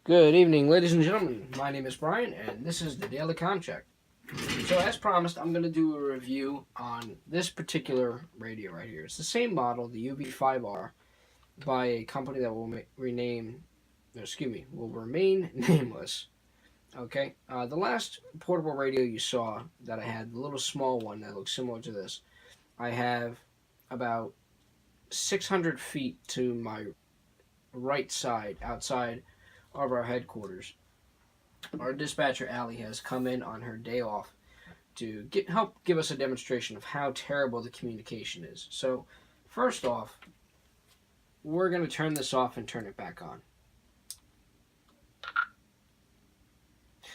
Good evening, ladies and gentlemen. My name is Brian, and this is the Daily Com Check. So, as promised, I'm going to do a review on this particular radio right here. It's the same model, the UV5R, by a company that will remain nameless. Okay, the last portable radio you saw that I had, the little small one that looks similar to this, I have about 600 feet to my right side, outside of our headquarters. Our dispatcher, Allie, has come in on her day off to help give us a demonstration of how terrible the communication is. So, first off, we're going to turn this off and turn it back on.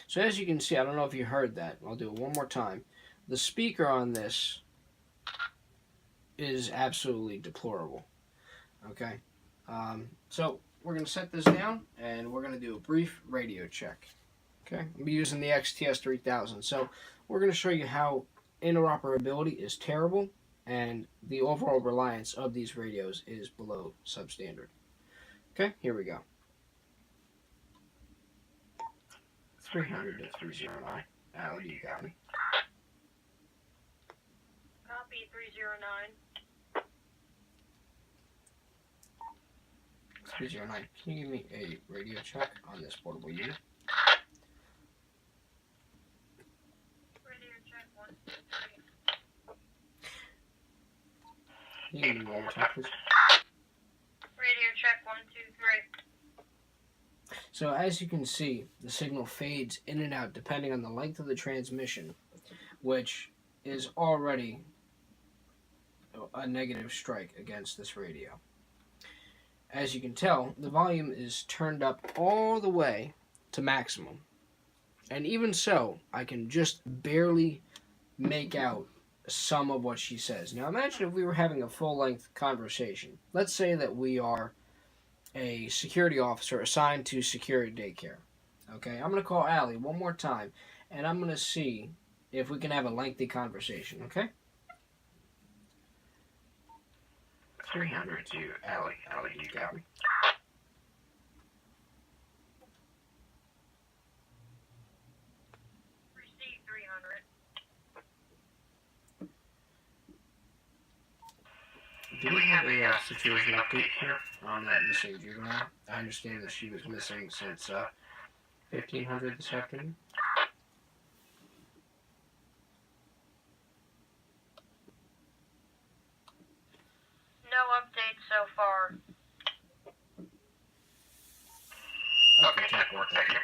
So as you can see, I don't know if you heard that. I'll do it one more time. The speaker on this is absolutely deplorable. Okay? So we're going to set this down, and we're going to do a brief radio check. Okay? I'm using the XTS3000. So we're going to show you how interoperability is terrible, and the overall reliance of these radios is below substandard. Okay? Here we go. 300 to 309. Allie, you got me. Copy 309. 309. Can you give me a radio check on this portable unit? Radio check 1, 2, 3. Can you give me one more time, please? Radio check 1, 2, 3. So as you can see, the signal fades in and out depending on the length of the transmission, which is already a negative strike against this radio. As you can tell, the volume is turned up all the way to maximum. And even so, I can just barely make out some of what she says. Now imagine if we were having a full-length conversation. Let's say that we are a security officer assigned to security daycare. Okay, I'm going to call Allie one more time, and I'm going to see if we can have a lengthy conversation, okay? 300 to Allie. Allie, you got me. Receive 300. Do we have a situation update here on that missing juvenile? I understand that she was missing since 1500 this afternoon. No updates so far. Okay, check one second.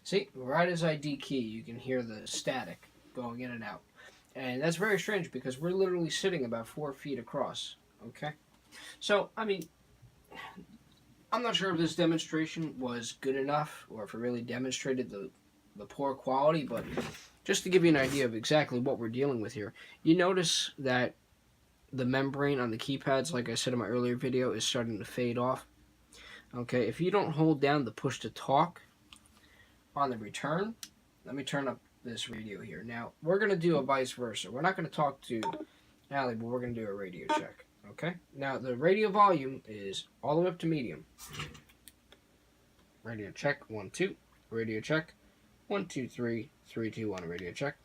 See, right as I D-key, you can hear the static going in and out. And that's very strange because we're literally sitting about 4 feet across. Okay? So, I mean, I'm not sure if this demonstration was good enough or if it really demonstrated the poor quality, but just to give you an idea of exactly what we're dealing with here, you notice that the membrane on the keypads, like I said in my earlier video, is starting to fade off. Okay, if you don't hold down the push to talk on the return, let me turn up this radio here. Now, we're going to do a vice versa. We're not going to talk to Allie, but we're going to do a radio check. Okay? Now, the radio volume is all the way up to medium. Radio check, 1, 2. Radio check, 1, 2, 3. 3, 2, 1. Radio check.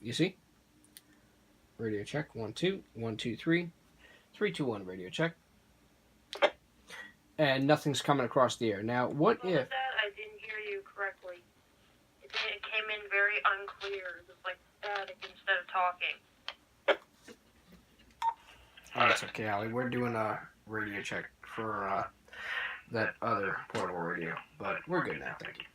You see? Radio check, 1, 2. 1, 2, 3. 3, 2, 1. Radio check. And nothing's coming across the air. Now, what if... I didn't hear you correctly. It came in very unclear. It was like static instead of talking. Oh, that's okay, Allie. We're doing a radio check for that other portable radio. But we're good now, thank you.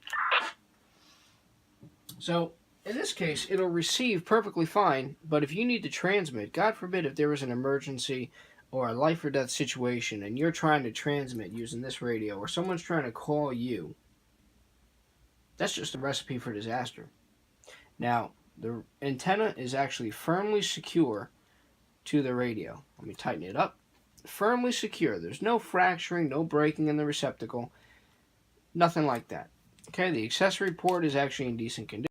So, in this case, it'll receive perfectly fine, but if you need to transmit, God forbid if there was an emergency or a life or death situation and you're trying to transmit using this radio or someone's trying to call you, that's just a recipe for disaster. Now, the antenna is actually firmly secure to the radio. Let me tighten it up. Firmly secure. There's no fracturing, no breaking in the receptacle, nothing like that. Okay, the accessory port is actually in decent condition.